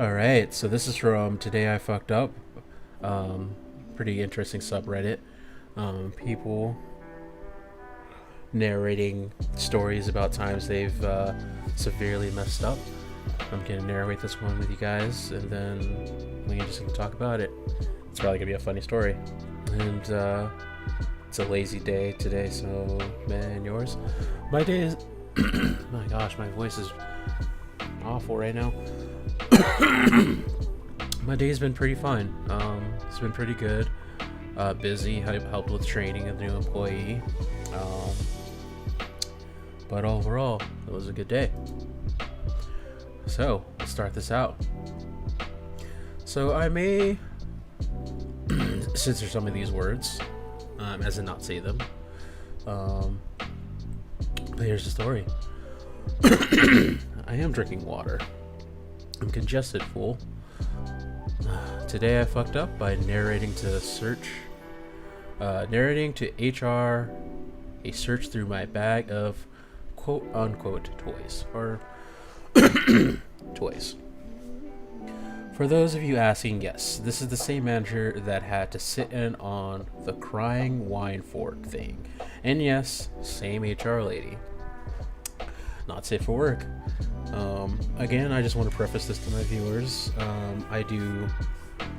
Alright, so this is from Today I Fucked Up. Um, Pretty interesting subreddit. People narrating stories about times they've severely messed up. I'm gonna narrate this one with you guys, and then we can just talk about it. It's probably gonna be a funny story. And it's a lazy day today, so man, yours. My day is. My gosh, my voice is awful right now. My day's been pretty fun. It's been pretty good. Busy. I helped with training a new employee. But overall, it was a good day. So, let's start this out. So, I may censor some of these words, as in not say them. But here's the story. I am drinking water. I'm congested, fool. Today I fucked up by narrating to HR a search through my bag of quote-unquote toys, or toys. For those of you asking, yes, this is the same manager that had to sit in on the crying wine fork thing. And yes, same HR lady. Not safe for work. Again, I just want to preface this to my viewers. I do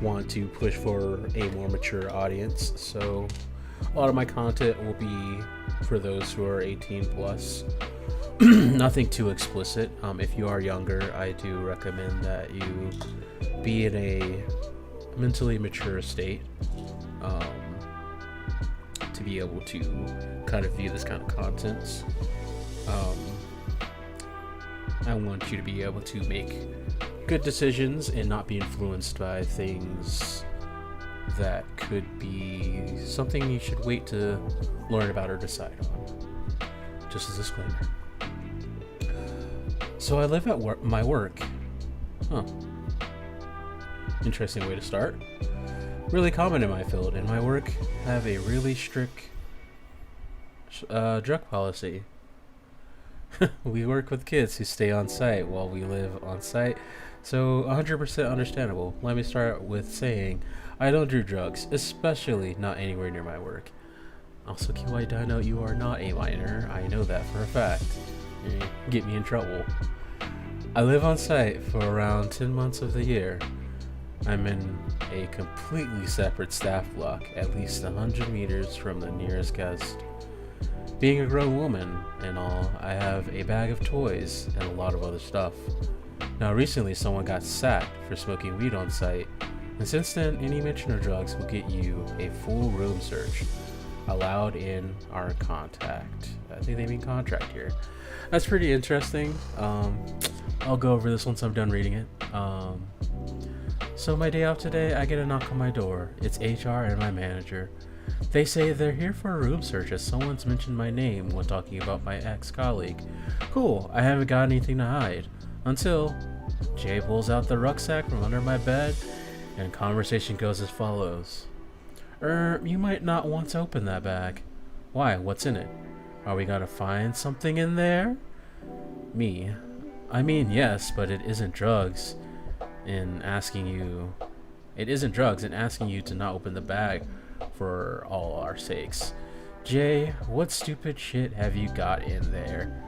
want to push for a more mature audience, so a lot of my content will be for those who are 18 plus. Nothing too explicit. If you are younger, I do recommend that you be in a mentally mature state to be able to kind of view this kind of content. I want you to be able to make good decisions and not be influenced by things that could be something you should wait to learn about or decide on. Just as a disclaimer. So I live at my work. Huh. Interesting way to start. Really common in my field, and my work have a really strict drug policy. We work with kids who stay on site while we live on site, so 100% understandable. Let me start with saying I don't do drugs, especially not anywhere near my work. Also, QI Dino, you are not a minor. I know that for a fact. You get me in trouble. I live on site for around 10 months of the year. I'm in a completely separate staff block, at least 100 meters from the nearest guest. Being a grown woman and all, I have a bag of toys and a lot of other stuff. Now recently someone got sacked for smoking weed on site, and since then any mention of drugs will get you a full room search, allowed in our contact. I think they mean contract here. That's pretty interesting. I'll go over this once I'm done reading it. So my day off today, I get a knock on my door. It's HR and my manager. They say they're here for a room search as someone's mentioned my name when talking about my ex-colleague. Cool, I haven't got anything to hide. Until Jay pulls out the rucksack from under my bed and conversation goes as follows. You might not want to open that bag. Why, what's in it? Are we gonna find something in there? Me. I mean, yes, but it isn't drugs. It isn't drugs and asking you to not open the bag for all our sakes. Jay, what stupid shit have you got in there?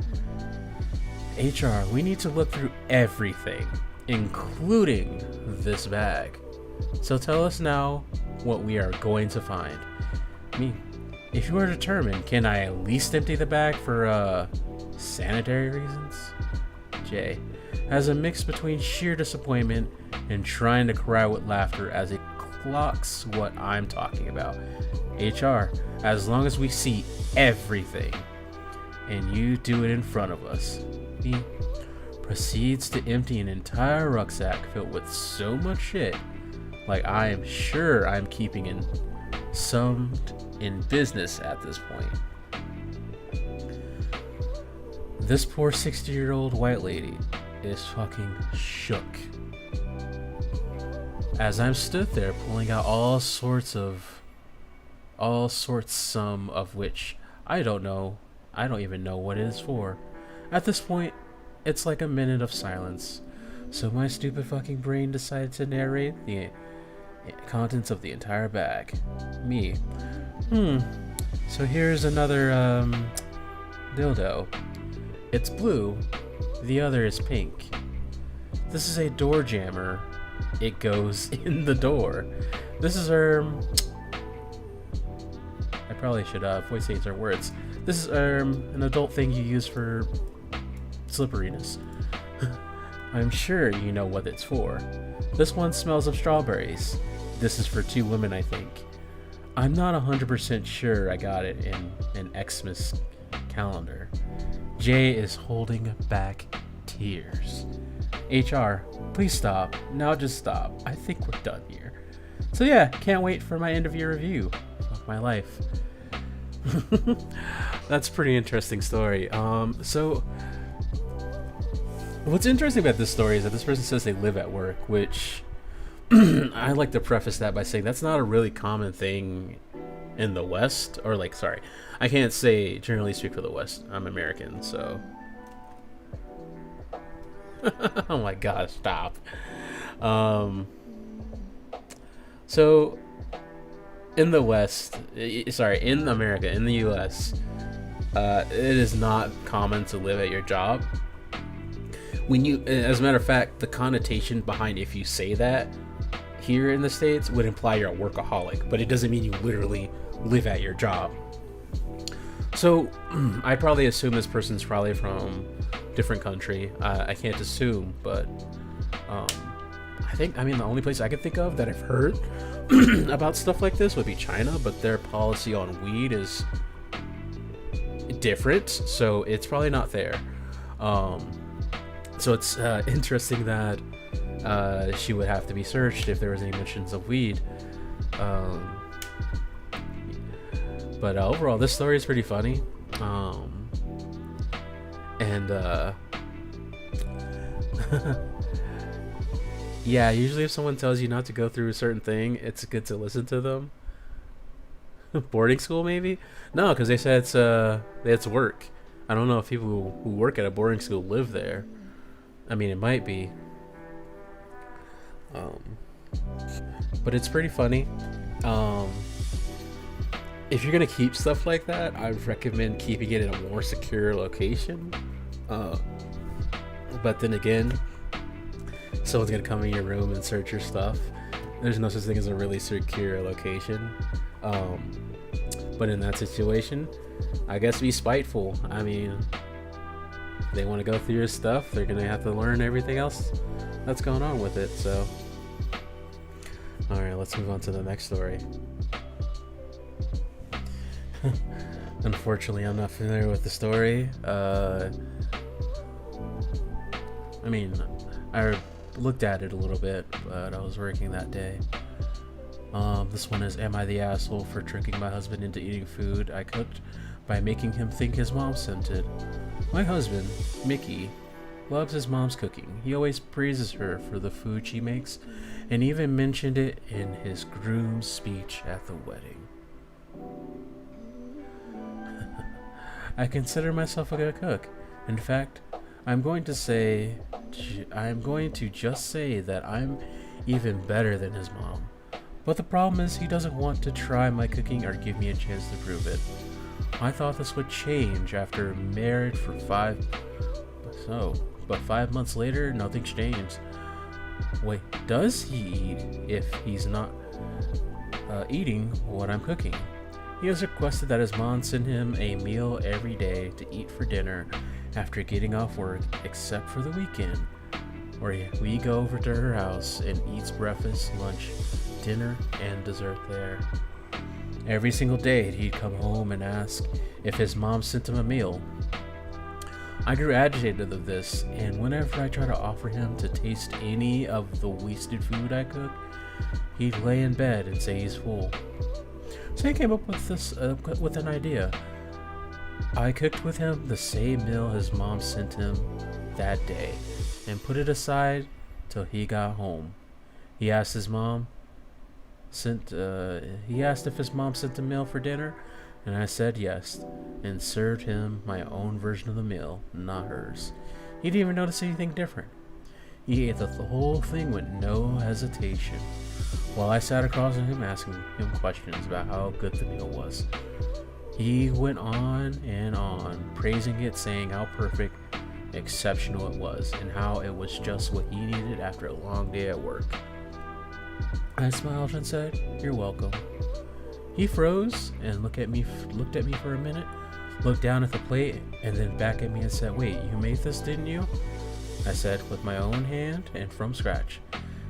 HR, we need to look through everything, including this bag. So tell us now what we are going to find. Me, if you are determined, can I at least empty the bag for sanitary reasons? Jay, has a mix between sheer disappointment and trying to cry with laughter as it clocks what I'm talking about. HR, as long as we see everything and you do it in front of us. He proceeds to empty an entire rucksack filled with so much shit, like I am sure I'm keeping some in business at this point. This poor 60-year-old white lady is fucking shook. As I'm stood there pulling out all sorts, some of which I don't even know what it is for. At this point, it's like a minute of silence. So my stupid fucking brain decided to narrate the contents of the entire bag. Me. So here's another dildo. It's blue. The other is pink. This is a door jammer. It goes in the door. This is I probably should voice our words. This is an adult thing you use for slipperiness. I'm sure you know what it's for. This one smells of strawberries. This is for 2 women, I think. I'm not 100% sure I got it in an Xmas calendar. Jay is holding back tears. HR, please stop. Now just stop. I think we're done here. So yeah, can't wait for my end of year review of my life. That's a pretty interesting story. So what's interesting about this story is that this person says they live at work, which I like to preface that by saying that's not a really common thing in the West, or like, sorry, I can't say generally speak for the West. I'm American, so. Oh my God, stop. So in the West, in America, in the US, it is not common to live at your job. When you, as a matter of fact, the connotation behind if you say that here in the States would imply you're a workaholic, but it doesn't mean you literally live at your job. So I probably assume this person's probably from a different country. I can't assume, but the only place I can think of that I've heard about stuff like this would be China, but their policy on weed is different, so it's probably not there. So it's interesting that she would have to be searched if there was any mentions of weed. But overall, this story is pretty funny. Yeah, usually if someone tells you not to go through a certain thing, it's good to listen to them. Boarding school, maybe? No, because they said it's work. I don't know if people who work at a boarding school live there. I mean, it might be. But it's pretty funny. If you're gonna keep stuff like that, I recommend keeping it in a more secure location. But then again, someone's gonna come in your room and search your stuff. There's no such thing as a really secure location. But in that situation, I guess be spiteful. I mean, if they want to go through your stuff, they're gonna have to learn everything else that's going on with it. So, all right, let's move on to the next story. Unfortunately, I'm not familiar with the story. I looked at it a little bit, but I was working that day. This one is, am I the asshole for tricking my husband into eating food I cooked by making him think his mom sent it? My husband, Mickey, loves his mom's cooking. He always praises her for the food she makes, and even mentioned it in his groom's speech at the wedding. I consider myself a good cook. In fact, I'm going to just say that I'm even better than his mom. But the problem is he doesn't want to try my cooking or give me a chance to prove it. I thought this would change after married for 5 months later, nothing's changed. Wait, does he eat if he's not eating what I'm cooking? He has requested that his mom send him a meal every day to eat for dinner after getting off work, except for the weekend, where we go over to her house and eats breakfast, lunch, dinner, and dessert there. Every single day he'd come home and ask if his mom sent him a meal. I grew agitated of this, and whenever I try to offer him to taste any of the wasted food I cook, he'd lay in bed and say he's full. So he came up with an idea. I cooked with him the same meal his mom sent him that day and put it aside till he got home. He asked if his mom sent a meal for dinner, and I said yes, and served him my own version of the meal, not hers. He didn't even notice anything different. He ate the whole thing with no hesitation, while I sat across from him asking him questions about how good the meal was. He went on and on, praising it, saying how perfect, exceptional it was, and how it was just what he needed after a long day at work. I smiled and said, "You're welcome." He froze and looked at me for a minute, looked down at the plate, and then back at me and said, "Wait, you made this, didn't you?" I said, "With my own hand and from scratch."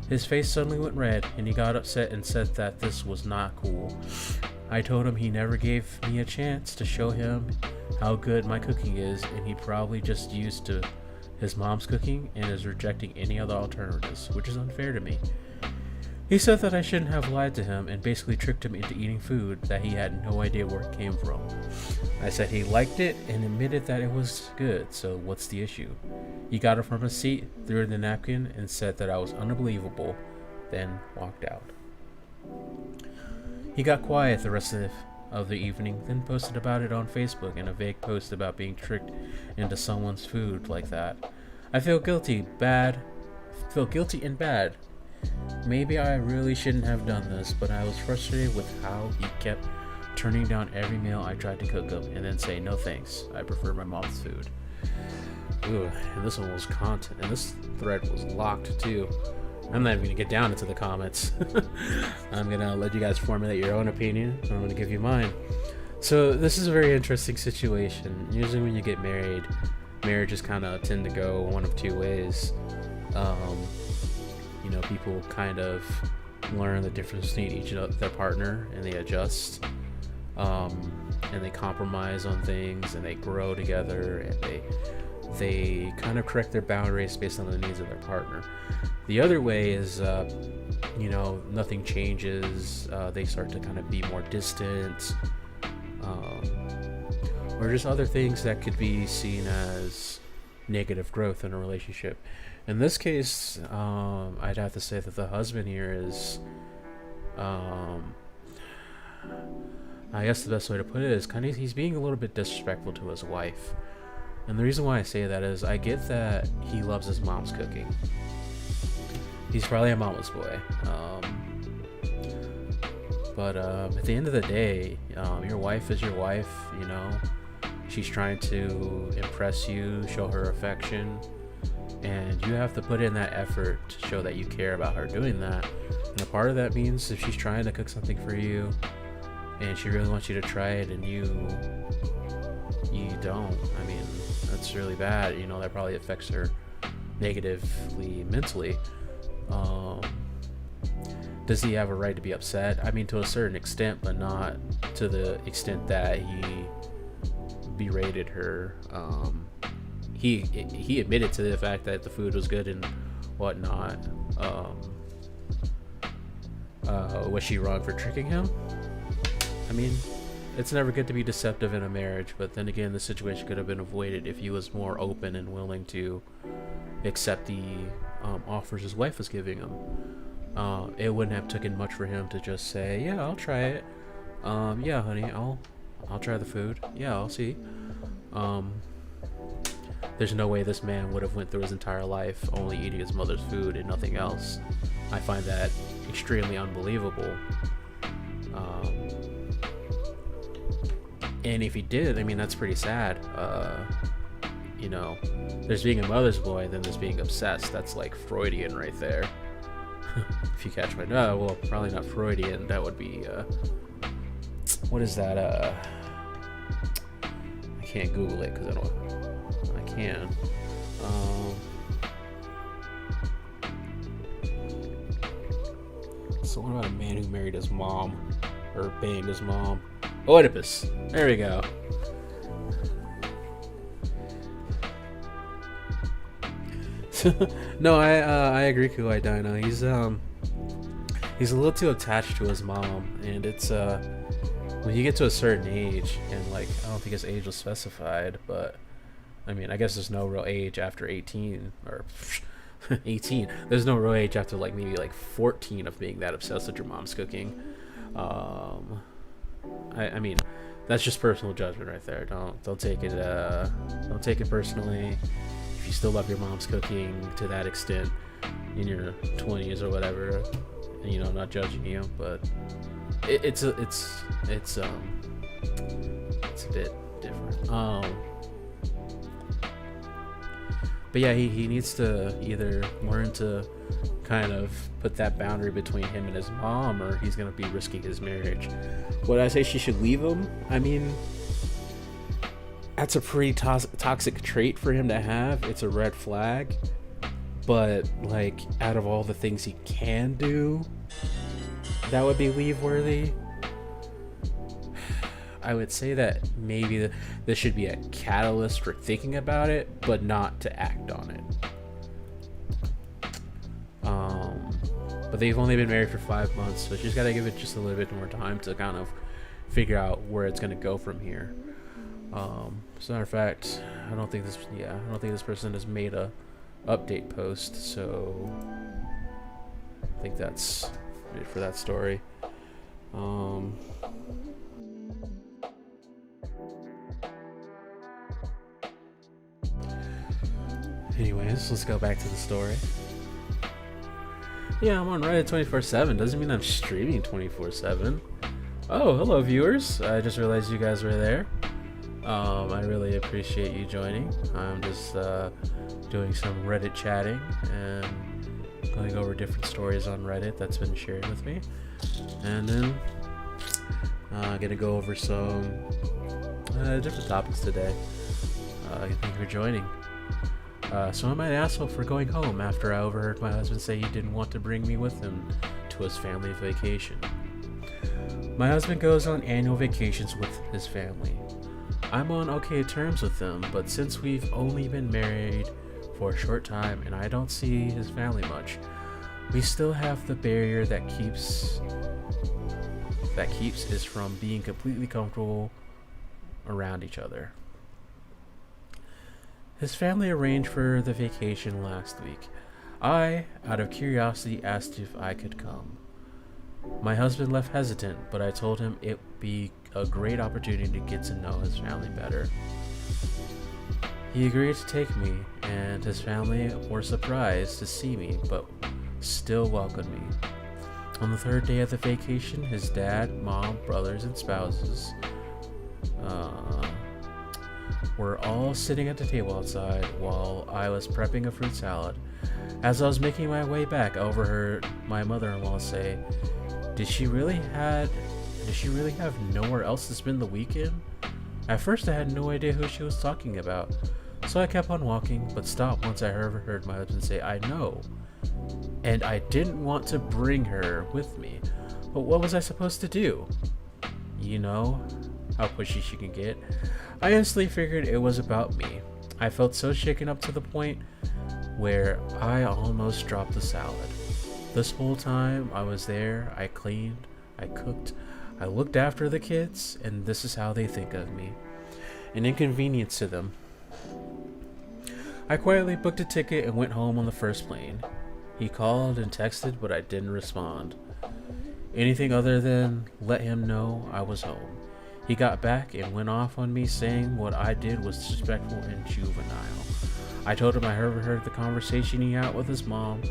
His face suddenly went red, and he got upset and said that this was not cool. I told him he never gave me a chance to show him how good my cooking is, and he probably just used to his mom's cooking and is rejecting any other alternatives, which is unfair to me. He said that I shouldn't have lied to him and basically tricked him into eating food that he had no idea where it came from. I said he liked it and admitted that it was good, so what's the issue? He got up from his seat, threw in the napkin, and said that I was unbelievable, then walked out. He got quiet the rest of the evening, then posted about it on Facebook in a vague post about being tricked into someone's food like that. I feel guilty and bad. Maybe I really shouldn't have done this, but I was frustrated with how he kept turning down every meal I tried to cook him and then say, "No thanks, I prefer my mom's food." Ooh, and this one was content, and this thread was locked too. I'm not even gonna get down into the comments. I'm gonna let you guys formulate your own opinion, and I'm gonna give you mine. So this is a very interesting situation. Usually when you get married, marriages kind of tend to go one of two ways. People kind of learn the difference between each of their partner, and they adjust, and they compromise on things, and they grow together, and they kind of correct their boundaries based on the needs of their partner. The other way is, nothing changes. They start to kind of be more distant, or just other things that could be seen as negative growth in a relationship. In this case, I'd have to say that the husband here is, I guess the best way to put it is he's being a little bit disrespectful to his wife. And the reason why I say that is I get that he loves his mom's cooking. He's probably a mama's boy. But at the end of the day, your wife is your wife, She's trying to impress you, show her affection, and you have to put in that effort to show that you care about her doing that. And a part of that means if she's trying to cook something for you and she really wants you to try it and you don't, that's really bad. That probably affects her negatively mentally. Does he have a right to be upset? To a certain extent, but not to the extent that he berated her. He admitted to the fact that the food was good and whatnot. Was she wrong for tricking him? It's never good to be deceptive in a marriage, but then again, the situation could have been avoided if he was more open and willing to accept the offers his wife was giving him. It wouldn't have taken much for him to just say, "Yeah, I'll try it. Yeah, honey, I'll try the food. Yeah, I'll see." There's no way this man would have went through his entire life only eating his mother's food and nothing else. I find that extremely unbelievable. And if he did, that's pretty sad. There's being a mother's boy, then there's being obsessed. That's like Freudian right there. If you catch my... No, well, probably not Freudian. That would be... what is that? I can't Google it because I can. So what about a man who married his mom? Or banged his mom? Oedipus. There we go. No, I agree, Kuai Dino. He's a little too attached to his mom, and it's when you get to a certain age, and I don't think his age was specified, but I guess there's no real age after 18 or 18. There's no real age after maybe 14 of being that obsessed with your mom's cooking. That's just personal judgment right there. Don't take it personally. if you still love your mom's cooking to that extent in your 20s or whatever, and, I'm not judging you, but it's a bit different. But yeah, he needs to either learn to kind of put that boundary between him and his mom, or he's gonna be risking his marriage. Would I say she should leave him? I mean, that's a pretty toxic trait for him to have. It's a red flag. But, like, out of all the things he can do that would be leave worthy, I would say that maybe this should be a catalyst for thinking about it, but not to act on it. But they've only been married for 5 months, so she's got to give it just a little bit more time to kind of figure out where it's going to go from here. As a matter of fact, I don't think this person has made a update post, so I think that's it for that story. Anyways, let's go back to the story. Yeah, I'm on Reddit 24/7. Doesn't mean I'm streaming 24/7. Oh, hello viewers. I just realized you guys were there. I really appreciate you joining. I'm just doing some Reddit chatting and going over different stories on Reddit that's been shared with me. And then gonna go over some different topics today. Thank you for joining. So am I an asshole for going home after I overheard my husband say he didn't want to bring me with him to his family vacation? My husband goes on annual vacations with his family. I'm on okay terms with them, but since we've only been married for a short time and I don't see his family much, we still have the barrier that keeps us from being completely comfortable around each other. His family arranged for the vacation last week. I, out of curiosity, asked if I could come. My husband left hesitant, but I told him it would be a great opportunity to get to know his family better. He agreed to take me, and his family were surprised to see me, but still welcomed me. On the third day of the vacation, his dad, mom, brothers, and spouses were all sitting at the table outside while I was prepping a fruit salad. As I was making my way back, I overheard my mother-in-law say, Did she really have nowhere else to spend the weekend? At first I had no idea who she was talking about, so I kept on walking, but stopped once I heard my husband say, I know. And I didn't want to bring her with me, but what was I supposed to do? You know how pushy she can get. I instantly figured it was about me. I felt so shaken up to the point where I almost dropped the salad. This whole time I was there, I cleaned, I cooked, I looked after the kids, and this is how they think of me. An inconvenience to them. I quietly booked a ticket and went home on the first plane. He called and texted, but I didn't respond. Anything other than let him know I was home. He got back and went off on me, saying what I did was disrespectful and juvenile. I told him I heard the conversation he had with his mom,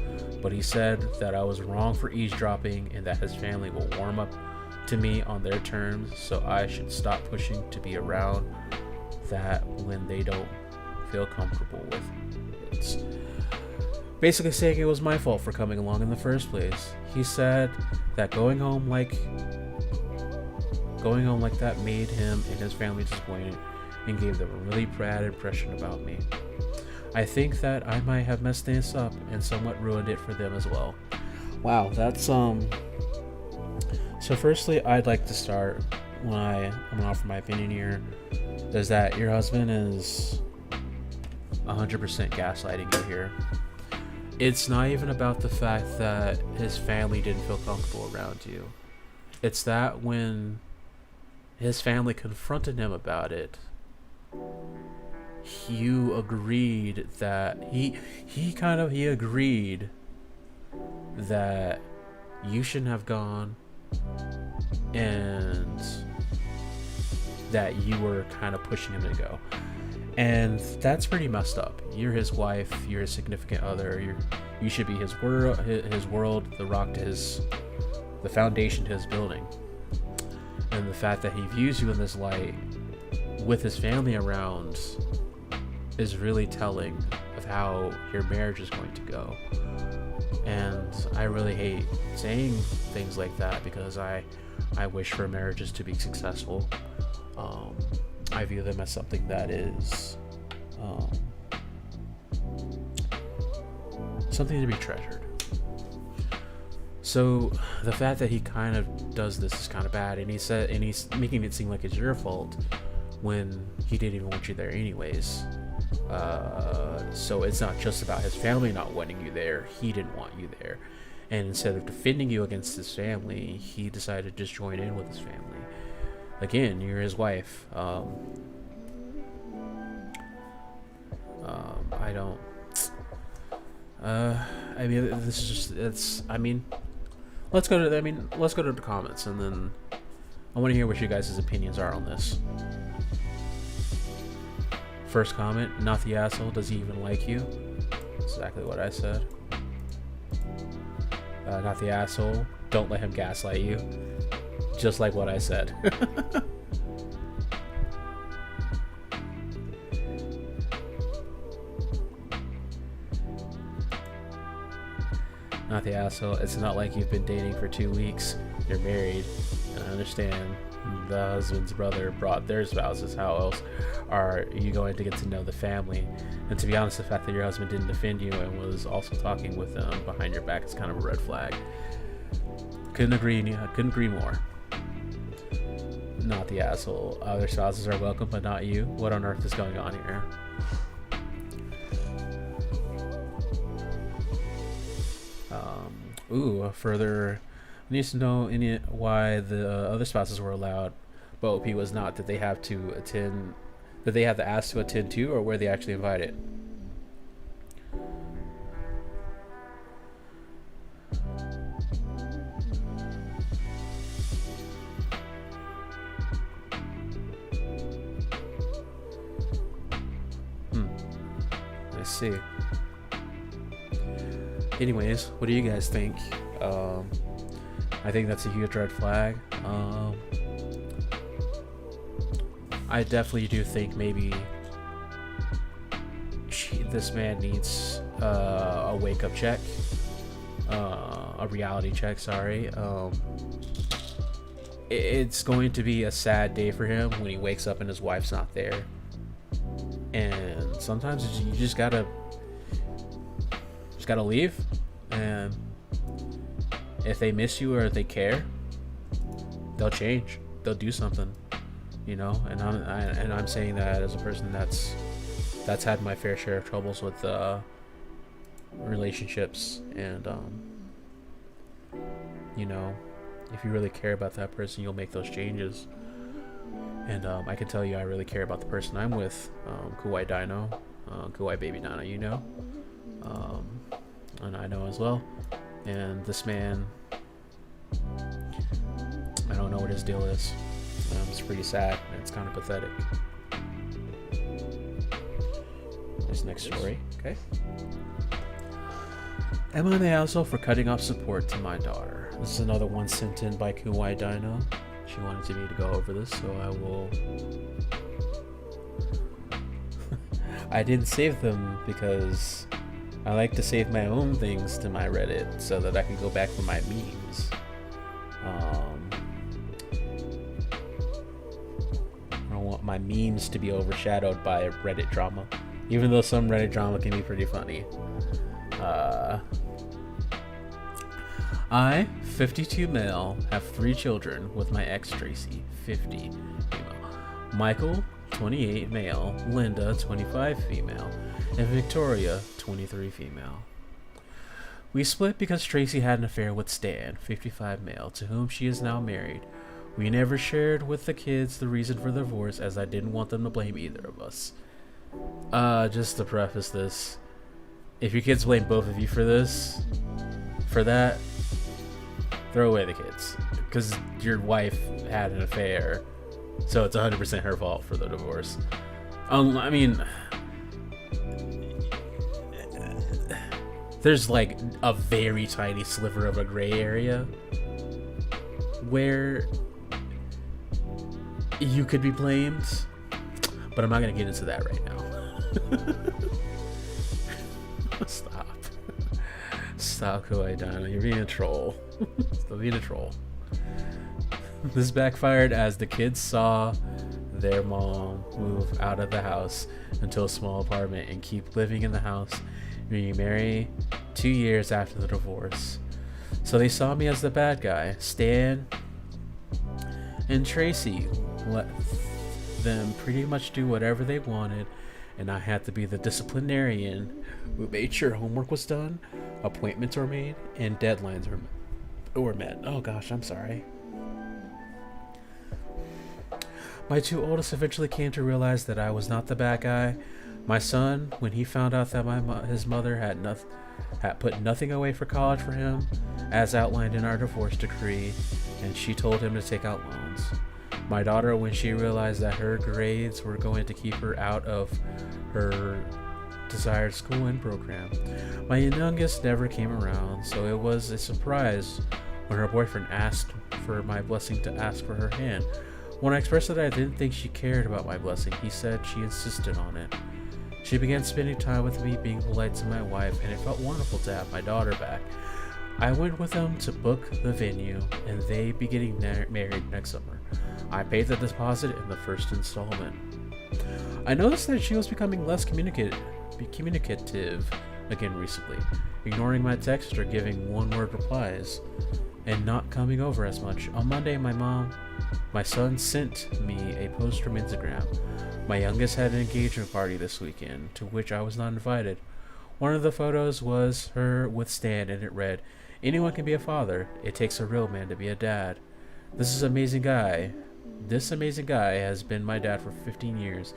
but he said that I was wrong for eavesdropping and that his family will warm up to me on their terms, so I should stop pushing to be around that when they don't feel comfortable with it. Basically saying it was my fault for coming along in the first place. He said that going home like that made him and his family disappointed and gave them a really bad impression about me. I think that I might have messed things up and somewhat ruined it for them as well. Wow, that's So firstly, I'd like to start when I'm gonna offer my opinion here, is that your husband is 100% gaslighting you here. It's not even about the fact that his family didn't feel comfortable around you. It's that when his family confronted him about it, you agreed that he agreed that you shouldn't have gone and that you were kind of pushing him to go. And that's pretty messed up. You're his wife, you're his significant other, you should be his world, the rock to the foundation to his building. And the fact that he views you in this light with his family around is really telling of how your marriage is going to go. And I really hate saying things like that because I wish for marriages to be successful. I view them as something that is something to be treasured. So the fact that he kind of does this is kind of bad, and he's making it seem like it's your fault when he didn't even want you there anyways. So it's not just about his family not wanting you there, he didn't want you there. And instead of defending you against his family, he decided to just join in with his family. Again, you're his wife. I don't. I mean, this is just. It's. I mean, let's go to. Let's go to the comments, and then I want to hear what you guys' opinions are on this. First comment: not the asshole. Does he even like you? Exactly what I said. Not the asshole. Don't let him gaslight you. Just like what I said. Not the asshole. It's not like you've been dating for 2 weeks. You're married. And I understand the husband's brother brought their spouses. How else are you going to get to know the family? And to be honest, the fact that your husband didn't defend you and was also talking with them behind your back is kind of a red flag. Couldn't agree more. Not the asshole. Other spouses are welcome, but not you. What on earth is going on here? Further needs to know why the other spouses were allowed, but OP was not. Did they have to attend? Did they have to ask to attend too, or were they actually invited? I see. Anyways, what do you guys think? I think that's a huge red flag. I definitely do think maybe this man needs a wake-up check, a reality check. Sorry. It's going to be a sad day for him when he wakes up and his wife's not there. And sometimes you just gotta leave, and if they miss you or if they care, they'll change, they'll do something, you know. And I'm saying that as a person that's had my fair share of troubles with relationships, and you know, if you really care about that person, you'll make those changes. And I can tell you, I really care about the person I'm with, Kuwait Dino, Kuwait Baby Dino, you know. And I know as well. And this man, I don't know what his deal is. It's pretty sad. It's kind of pathetic. This next story. Okay. Am I the asshole for cutting off support to my daughter? This is another one sent in by Kuwait Dino. She wanted me to go over this, so I will. I didn't save them because I like to save my own things to my Reddit so that I can go back for my memes. I don't want my memes to be overshadowed by Reddit drama, even though some Reddit drama can be pretty funny. I, 52 male, have 3 children with my ex Tracy, 50 female. Michael, 28 male, Linda, 25 female, and Victoria, 23 female. We split because Tracy had an affair with Stan, 55 male, to whom she is now married. We never shared with the kids the reason for the divorce, as I didn't want them to blame either of us. Just to preface this, if your kids blame both of you for that, throw away the kids, because your wife had an affair, so it's 100% her fault for the divorce. I mean, there's like a very tiny sliver of a gray area where you could be blamed, but I'm not gonna get into that right now. Stop, Kawaii. You're being a troll. Stop being a troll. This backfired as the kids saw their mom move out of the house into a small apartment and keep living in the house, being married 2 years after the divorce. So they saw me as the bad guy. Stan and Tracy let them pretty much do whatever they wanted, and I had to be the disciplinarian who made sure homework was done, appointments were made, and deadlines were met. Oh gosh, I'm sorry. My two oldest eventually came to realize that I was not the bad guy. My son, when he found out that his mother had put nothing away for college for him, as outlined in our divorce decree, and she told him to take out loans. My daughter, when she realized that her grades were going to keep her out of her desired school and program. My youngest never came around, so it was a surprise when her boyfriend asked for my blessing to ask for her hand. When I expressed that I didn't think she cared about my blessing, he said she insisted on it. She began spending time with me, being polite to my wife, and it felt wonderful to have my daughter back. I went with them to book the venue, and they be getting married next summer. I paid the deposit in the first installment. I noticed that she was becoming less communicative again recently, ignoring my text or giving one-word replies, and not coming over as much. On Monday, my son sent me a post from Instagram. My youngest had an engagement party this weekend, to which I was not invited. One of the photos was her with Stan, and it read, "Anyone can be a father. It takes a real man to be a dad. This amazing guy has been my dad for 15 years,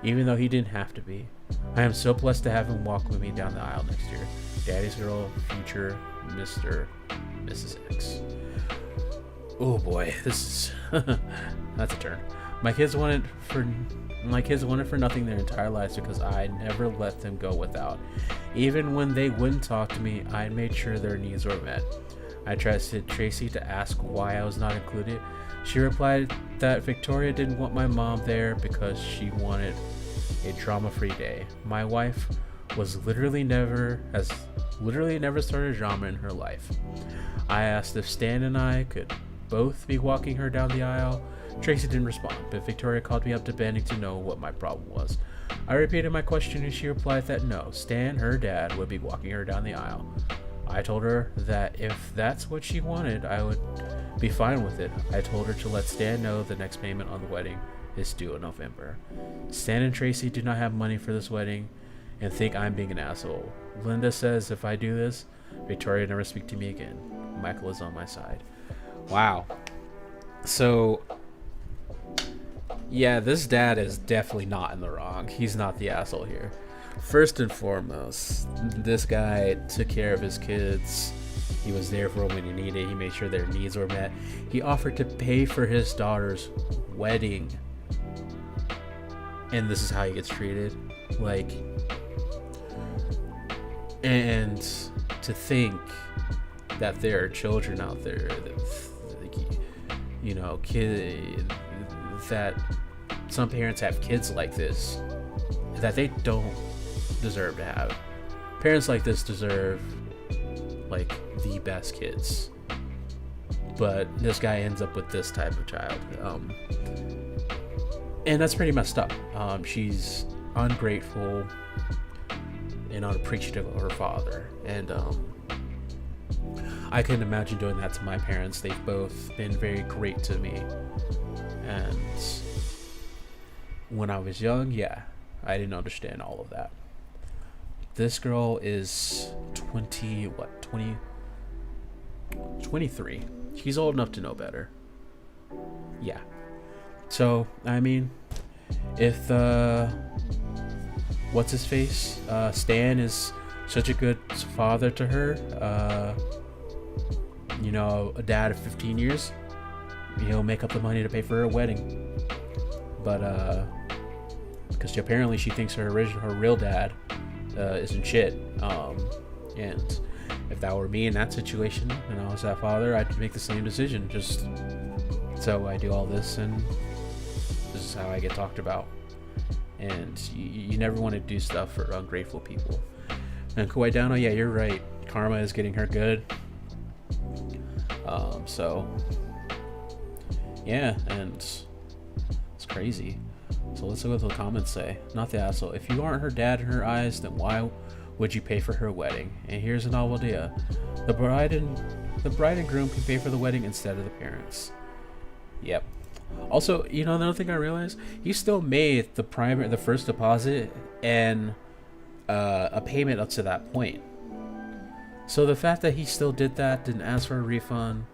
even though he didn't have to be. I am so blessed to have him walk with me down the aisle next year. Daddy's girl, future Mr. Mrs. X." Oh boy, this is that's a turn. My kids wanted for nothing their entire lives because I never let them go without. Even when they wouldn't talk to me, I made sure their needs were met. I trusted Tracy to ask why I was not included. She replied that Victoria didn't want my mom there because she wanted a drama-free day. My wife has literally never started drama in her life. I asked if Stan and I could both be walking her down the aisle. Tracy didn't respond, but Victoria called me up demanding to know what my problem was. I repeated my question and she replied that no, Stan, her dad, would be walking her down the aisle. I told her that if that's what she wanted, I would be fine with it. I told her to let Stan know the next payment on the wedding is due in November. Stan and Tracy do not have money for this wedding and think I'm being an asshole. Linda says if I do this, Victoria never speak to me again. Michael is on my side. Wow. So, yeah, this dad is definitely not in the wrong. He's not the asshole here. First and foremost, this guy took care of his kids. He was there for them when he needed. He made sure their needs were met. He offered to pay for his daughter's wedding. And this is how he gets treated. Like, and to think that there are children out there that, you know, that some parents have kids like this that they don't deserve to have. Parents like this deserve like the best kids, but this guy ends up with this type of child, and that's pretty messed up. She's ungrateful and unappreciative of her father, and I couldn't imagine doing that to my parents. They've both been very great to me, and when I was young, yeah, I didn't understand all of that. This girl is 23. She's old enough to know better. Yeah. So, I mean, if what's his face? Stan is such a good father to her, you know, a dad of 15 years, he'll make up the money to pay for her wedding. But because apparently she thinks her real dad isn't shit. And if that were me in that situation and I was that father, I'd make the same decision. Just so I do all this, and this is how I get talked about. And you never want to do stuff for ungrateful people. And Kawaii Dano, yeah, you're right. Karma is getting her good. So yeah, and it's crazy. So let's look what the comments say. Not the asshole. If you aren't her dad in her eyes, then why would you pay for her wedding? And here's a novel idea: the bride and groom can pay for the wedding instead of the parents. Yep. Also, another thing I realized, he still made the first deposit and a payment up to that point. So the fact that he still did that, didn't ask for a refund,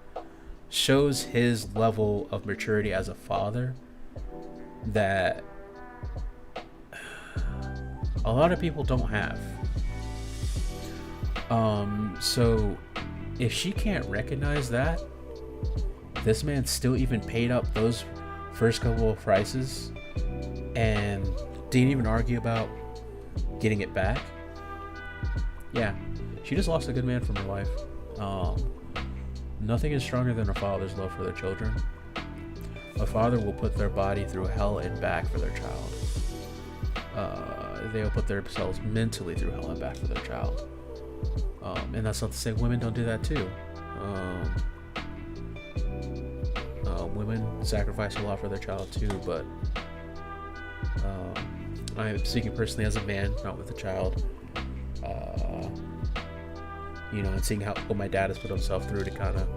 shows his level of maturity as a father that a lot of people don't have. So if she can't recognize that, this man still even paid up those first couple of prices and didn't even argue about getting it back. Yeah, she just lost a good man from her life. Nothing is stronger than a father's love for their children. A father will put their body through hell and back for their child. They will put themselves mentally through hell and back for their child. And that's not to say women don't do that too. Women sacrifice a lot for their child too, but I'm speaking personally as a man, not with a child. And seeing what my dad has put himself through to kind of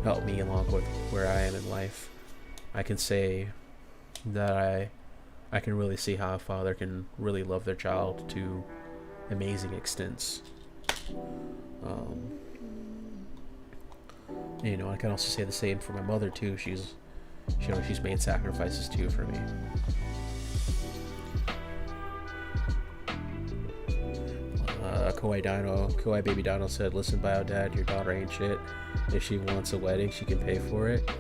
help me along with where I am in life, I can say that I can really see how a father can really love their child to amazing extents. I can also say the same for my mother too. She's made sacrifices too for me. Kawaii Baby Dino said, "Listen, Bio Dad, your daughter ain't shit. If she wants a wedding, she can pay for it.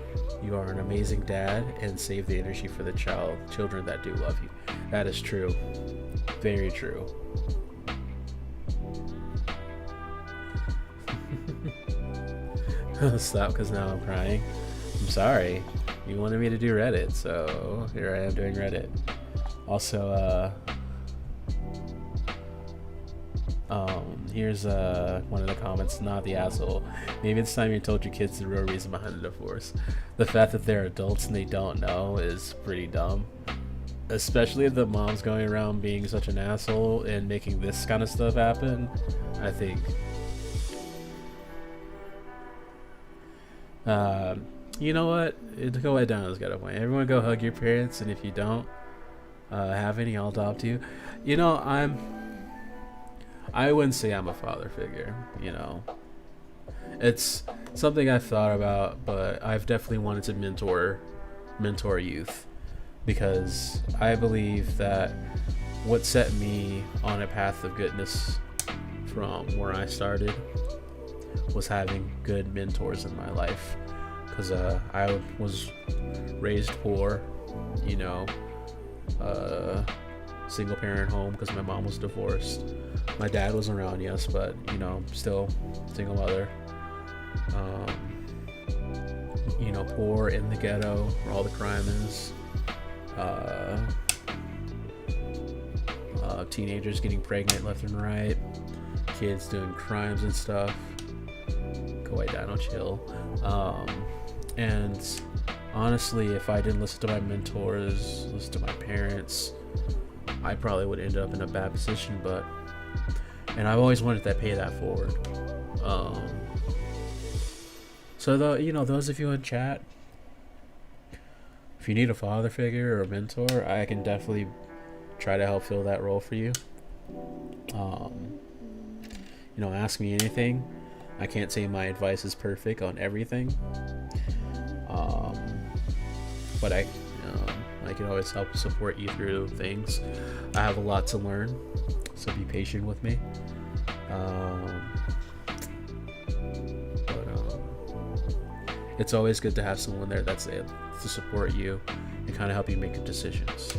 You are an amazing dad, and save the energy for the children that do love you." That is true. Very true. Stop, because now I'm crying. I'm sorry. You wanted me to do Reddit, so here I am doing Reddit. Also, here's one of the comments. Not the asshole. Maybe it's time you told your kids the real reason behind the divorce. The fact that they're adults and they don't know is pretty dumb. Especially if the mom's going around being such an asshole and making this kind of stuff happen. I think you know what? Go ahead down. It's got a point. Everyone go hug your parents, and if you don't have any, I'll adopt you. I wouldn't say I'm a father figure. It's something I've thought about, but I've definitely wanted to mentor youth, because I believe that what set me on a path of goodness from where I started was having good mentors in my life, because I was raised poor, single parent home because my mom was divorced. My dad was around, yes, but still single mother. Poor in the ghetto where all the crime is. Teenagers getting pregnant left and right. Kids doing crimes and stuff. Kawaii Dino, chill. And honestly, if I didn't listen to my mentors, listen to my parents, I probably would end up in a bad position. And I've always wanted to pay that forward. So those of you in chat, if you need a father figure or a mentor, I can definitely try to help fill that role for you. Ask me anything. I can't say my advice is perfect on everything, but I can always help support you through things. I have a lot to learn, so be patient with me. It's always good to have someone there that's there to support you and kind of help you make good decisions.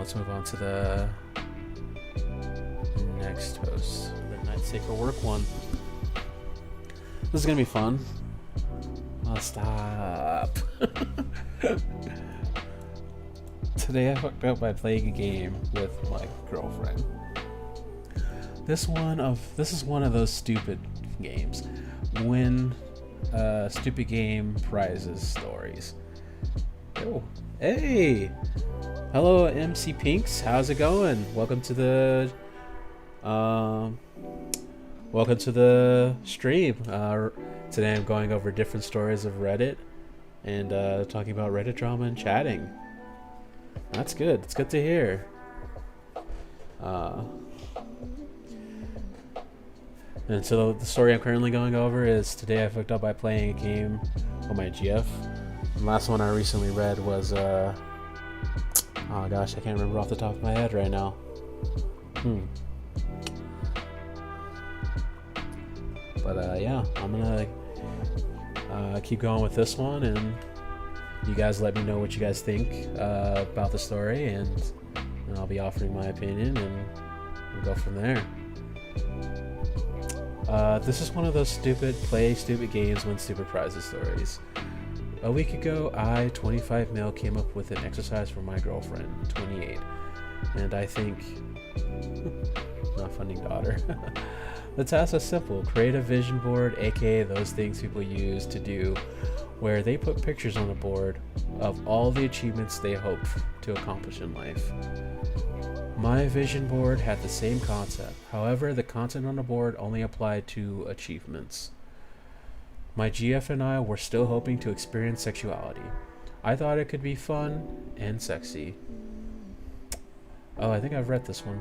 let's move on to the next host. The Night Safer Work one. This is gonna be fun. Oh, stop. Today I fucked up by playing a game with my girlfriend. This is one of those stupid games. Win stupid game prizes stories. Oh, hey! Hello, MC Pinks. How's it going? Welcome to the stream. Today I'm going over different stories of Reddit and talking about Reddit drama and chatting. That's good. It's good to hear. And so the story I'm currently going over is today I fucked up by playing a game on my GF. The last one I recently read was oh gosh, I can't remember off the top of my head right now. But yeah, I'm gonna keep going with this one, and you guys let me know what you guys think about the story, and I'll be offering my opinion, and we'll go from there. This is one of those stupid games, win stupid prizes stories. A week ago, I, 25 male, came up with an exercise for my girlfriend, 28, and I think, not funding daughter. The task is simple: create a vision board, aka those things people use to do, where they put pictures on the board of all the achievements they hope to accomplish in life. My vision board had the same concept, however the content on the board only applied to achievements. My GF and I were still hoping to experience sexuality. I thought it could be fun and sexy. Oh, I think I've read this one.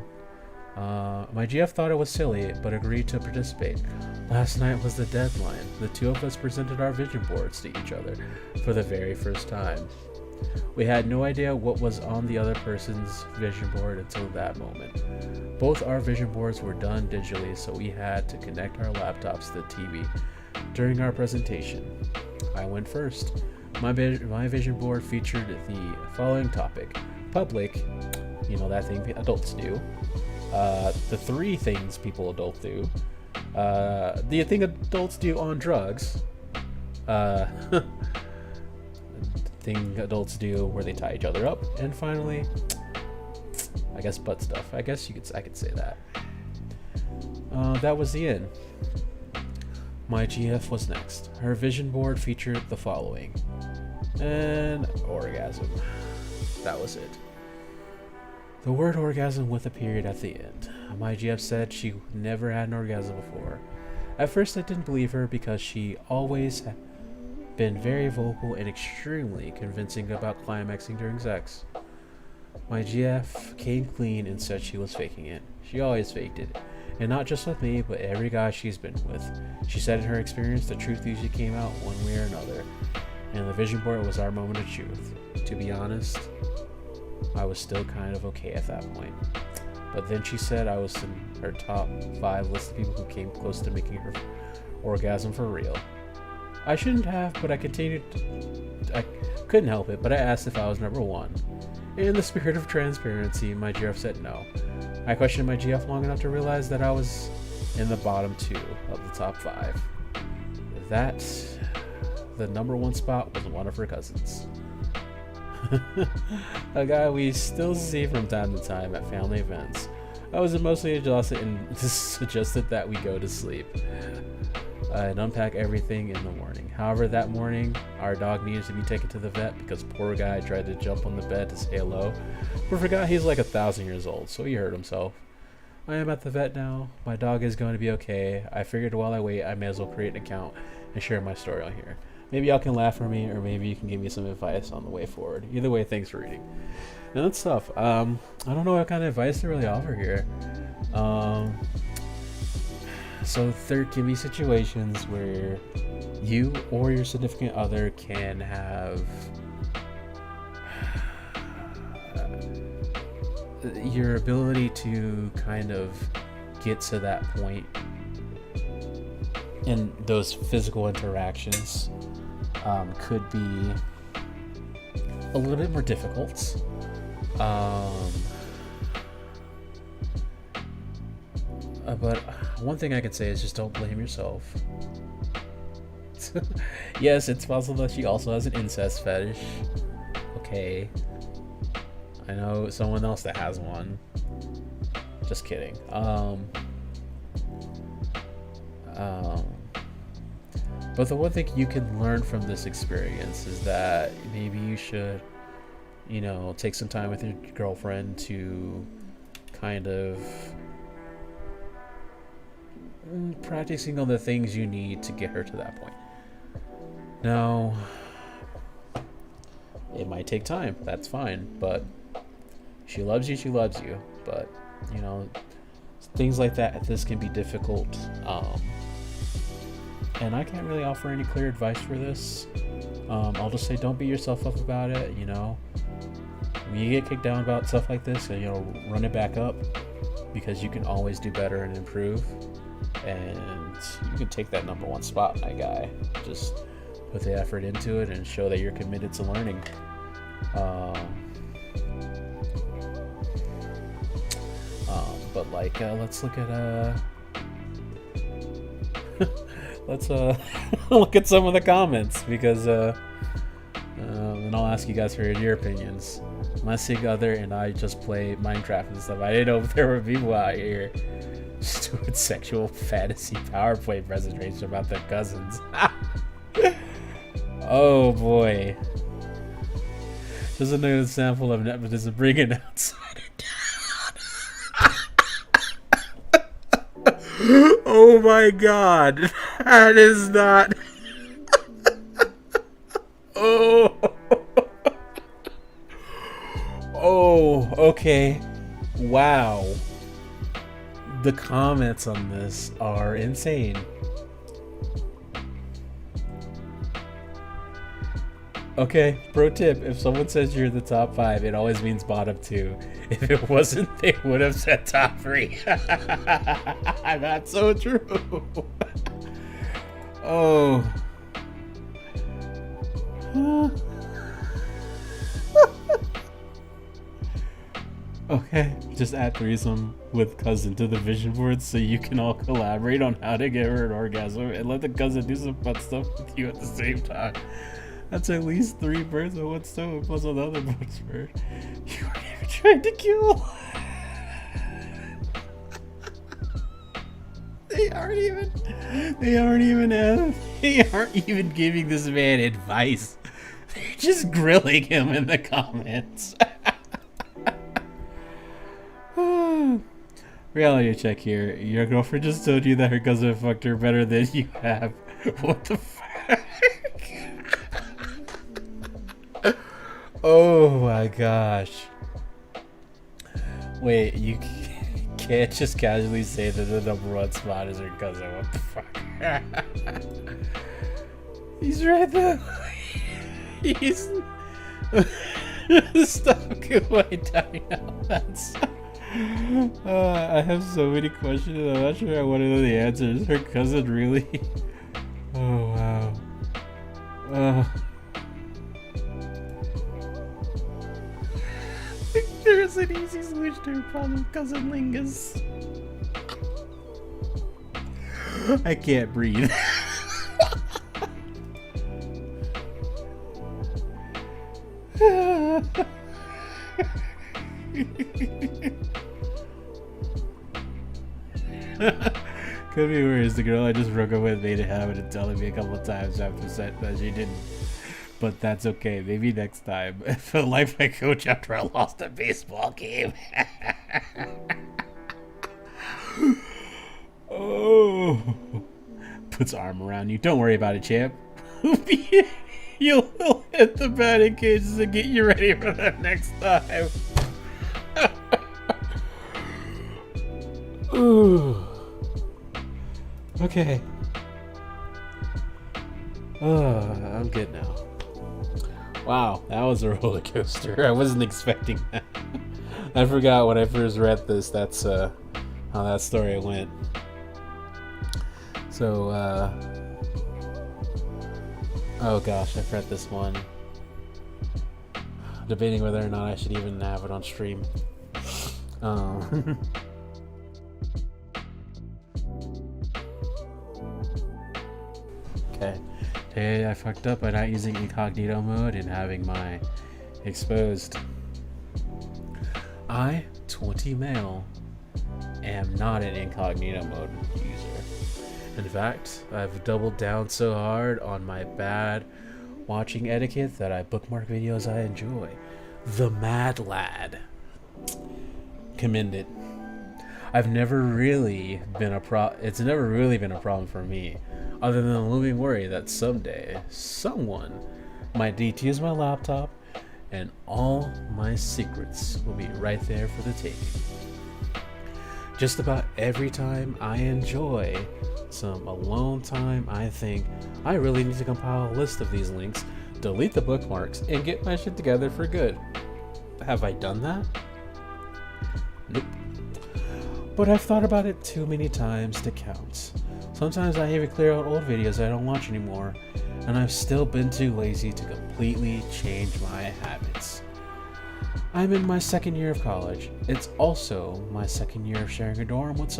My GF thought it was silly, but agreed to participate. Last night was the deadline. The two of us presented our vision boards to each other for the very first time. We had no idea what was on the other person's vision board until that moment. Both our vision boards were done digitally, so we had to connect our laptops to the TV during our presentation. I went first. My vision board featured the following topic: public, you know, that thing adults do. The three things adults do. The thing adults do on drugs. Thing adults do where they tie each other up. And finally, I guess butt stuff. I could say that. That was the end. My GF was next. Her vision board featured the following: an orgasm. That was it. The word orgasm with a period at the end. My GF said she never had an orgasm before. At first I didn't believe her because she always been very vocal and extremely convincing about climaxing during sex. My GF came clean and said she was faking it. She always faked it. And not just with me, but every guy she's been with. She said in her experience the truth usually came out one way or another. And the vision board was our moment of truth. To be honest, I was still kind of okay at that point. But then she said I was in her top 5 list of people who came close to making her orgasm for real. I shouldn't have, but I couldn't help it, but I asked if I was number 1. In the spirit of transparency, my GF said no. I questioned my GF long enough to realize that I was in the bottom 2 of the top 5. The number 1 spot was one of her cousins. A guy we still see from time to time at family events. I was emotionally exhausted and suggested that we go to sleep and unpack everything in the morning. However, that morning, our dog needed to be taken to the vet because poor guy tried to jump on the bed to say hello, but forgot he's like 1,000 years old, so he hurt himself. I am at the vet now. My dog is going to be okay. I figured while I wait, I may as well create an account and share my story on here. Maybe y'all can laugh for me, or maybe you can give me some advice on the way forward. Either way, thanks for reading. And that's tough. I don't know what kind of advice to really offer here. So there can be situations where you or your significant other can have your ability to kind of get to that point in those physical interactions could be a little bit more difficult. But one thing I can say is just don't blame yourself. Yes, it's possible that she also has an incest fetish. Okay. I know someone else that has one. Just kidding. But the one thing you can learn from this experience is that maybe you should, take some time with your girlfriend to kind of practicing on the things you need to get her to that point. Now, it might take time. That's fine. But she loves you. She loves you. But, things like that, this can be difficult. And I can't really offer any clear advice for this. I'll just say don't beat yourself up about it. When you get kicked down about stuff like this, run it back up, because you can always do better and improve. And you can take that number one spot, my guy. Just put the effort into it and show that you're committed to learning. But let's look at let's look at some of the comments, because and I'll ask you guys for your opinions. My sig other and I just play Minecraft and stuff. I didn't know if there were people out here just doing sexual fantasy PowerPoint presentation about their cousins. Oh boy. Just another example of nepotism bringing outside it down. Oh my god. That is not. Oh. Oh, okay. Wow. The comments on this are insane. Okay, pro tip, if someone says you're the top 5, it always means bottom 2. If it wasn't, they would have said top 3. That's so true. Oh. Okay, just add threesome with cousin to the vision board so you can all collaborate on how to give her an orgasm, and let the cousin do some fun stuff with you at the same time. That's at least 3 birds with one stone, plus another bonus bird. You weren't even trying to kill. They aren't even giving this man advice. They're just grilling him in the comments. Reality check here. Your girlfriend just told you that her cousin fucked her better than you have. What the fuck? Oh my gosh. Wait, you can't just casually say that the number 1 spot is her cousin. What the fuck? He's right there. He's... Stop going down now. That's... I have so many questions. I'm not sure I want to know the answers. Her cousin really? Oh wow. There's an easy solution to her problem, cousin Lingus. I can't breathe. Could be worse. The girl I just broke up with made it habit of telling me a couple of times after set that she didn't. But that's okay. Maybe next time. I felt like my coach after I lost a baseball game. Oh. Puts arm around you. Don't worry about it, champ. You'll hit the batting cages and get you ready for the next time. Ooh. Okay. I'm good now. Wow, that was a roller coaster. I wasn't expecting that. I forgot when I first read this, that's how that story went. So, oh gosh, I've read this one. Debating whether or not I should even have it on stream. Okay. Today I fucked up by not using incognito mode and having my exposed. I, 20 male, am not an incognito mode user. In fact, I've doubled down so hard on my bad watching etiquette that I bookmark videos I enjoy. The Mad Lad. Commended. It's never really been a problem for me, other than the looming worry that someday someone might defuse my laptop and all my secrets will be right there for the taking. Just about every time I enjoy some alone time, I think I really need to compile a list of these links, delete the bookmarks, and get my shit together for good. Have I done that? Nope. But I've thought about it too many times to count. Sometimes I even clear out old videos I don't watch anymore, and I've still been too lazy to completely change my habits. I'm in my second year of college. It's also my second year of sharing a dorm with with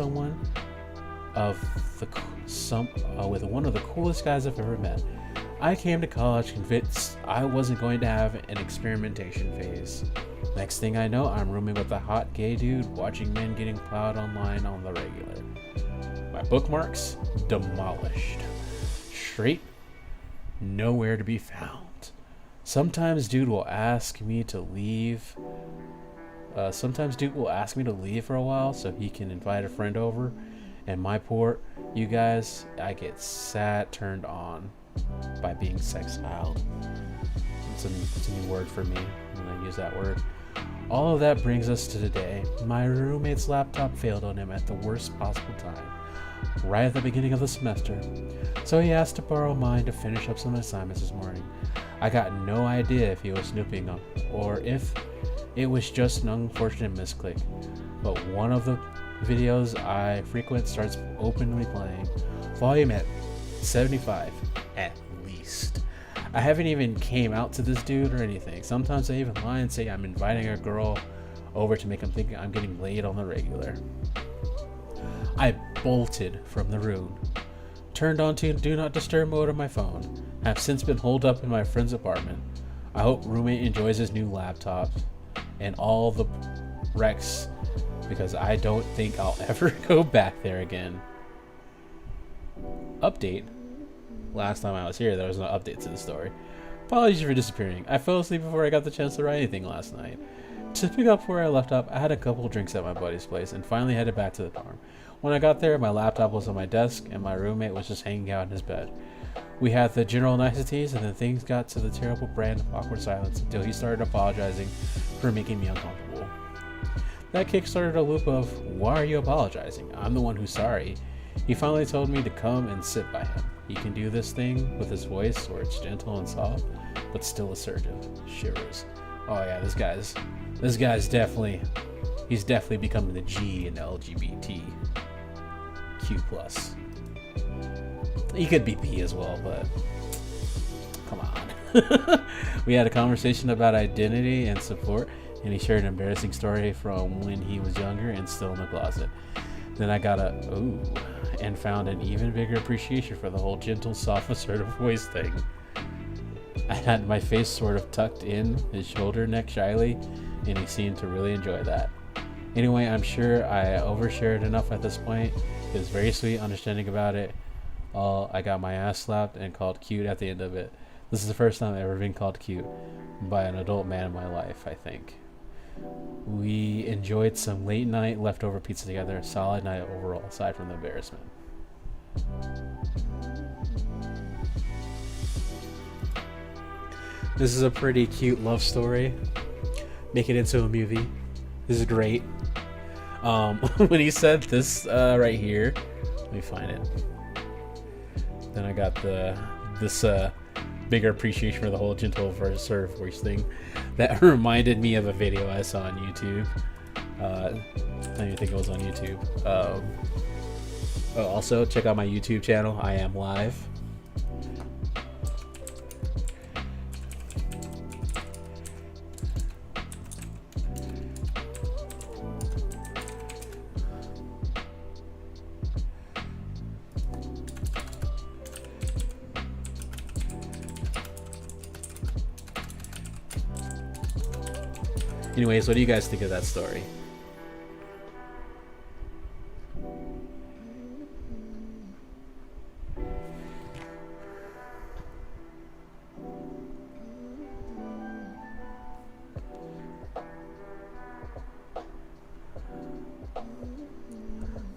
one of the coolest guys I've ever met. I came to college convinced I wasn't going to have an experimentation phase. Next thing I know, I'm rooming with a hot gay dude watching men getting plowed online on the regular. My bookmarks demolished. Straight nowhere to be found. Sometimes dude will ask me to leave for a while so he can invite a friend over, and my poor you guys, I get sad turned on by being sexiled. It's a new word for me when I use that word. All of that brings us to today. My roommate's laptop failed on him at the worst possible time, right at the beginning of the semester. So he asked to borrow mine to finish up some assignments this morning. I got no idea if he was snooping or if it was just an unfortunate misclick. But one of the videos I frequent starts openly playing, volume at 75 at least. I haven't even came out to this dude or anything. Sometimes I even lie and say I'm inviting a girl over to make him think I'm getting laid on the regular. I bolted from the room, turned on to do not disturb mode on my phone. Have since been holed up in my friend's apartment. I hope roommate enjoys his new laptop and all the wrecks, because I don't think I'll ever go back there again. Update. Last time I was here, there was no update to the story. Apologies for disappearing. I fell asleep before I got the chance to write anything last night. To pick up where I left off, I had a couple drinks at my buddy's place and finally headed back to the dorm. When I got there, my laptop was on my desk and my roommate was just hanging out in his bed. We had the general niceties, and then things got to the terrible brand of awkward silence until he started apologizing for making me uncomfortable. That kick-started a loop of, why are you apologizing? I'm the one who's sorry. He finally told me to come and sit by him. He can do this thing with his voice where it's gentle and soft, but still assertive. Shivers. Oh yeah, this guy's definitely becoming the G in LGBT. Q+. He could be B as well, but come on. We had a conversation about identity and support, and he shared an embarrassing story from when he was younger and still in the closet. Then I got and found an even bigger appreciation for the whole gentle, soft, assertive voice thing. I had my face sort of tucked in his shoulder neck shyly, and he seemed to really enjoy that. Anyway, I'm sure I overshared enough at this point. He was very sweet, understanding about it. I got my ass slapped and called cute at the end of it. This is the first time I've ever been called cute by an adult man in my life, I think. We enjoyed some late night leftover pizza together. A solid night overall, aside from the embarrassment. This is a pretty cute love story. Make it into a movie. This is great. When he said this right here, let me find it. Then I got this bigger appreciation for the whole gentle assertive voice thing. That reminded me of a video I saw on YouTube. I don't even think it was on YouTube. Also, check out my YouTube channel. I am live. Anyways, what do you guys think of that story?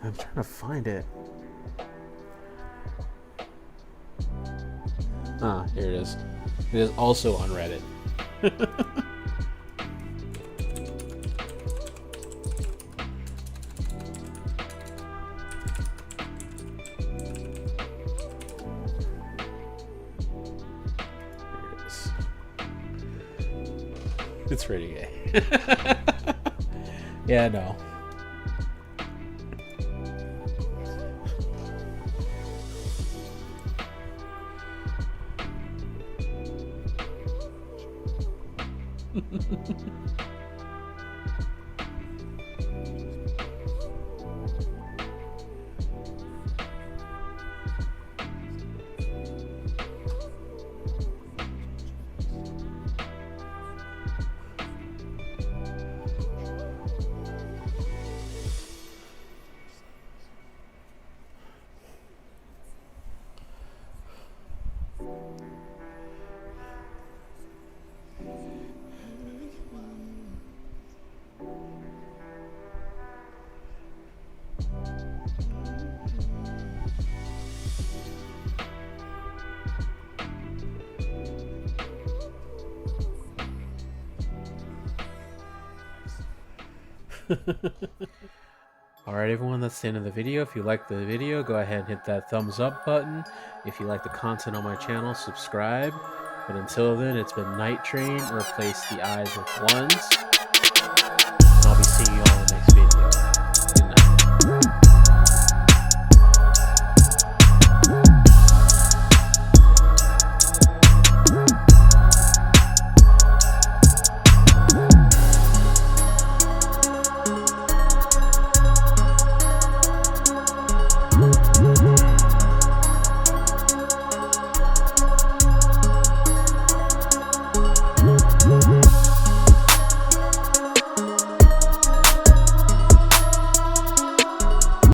I'm trying to find it. Ah, here it is. It is also on Reddit. It's pretty gay. Yeah, no. Alright everyone, that's the end of the video. If you liked the video, go ahead and hit that thumbs up button. If you like the content on my channel, subscribe. But until then, it's been Night Train. Replace the eyes with ones. And I'll be seeing you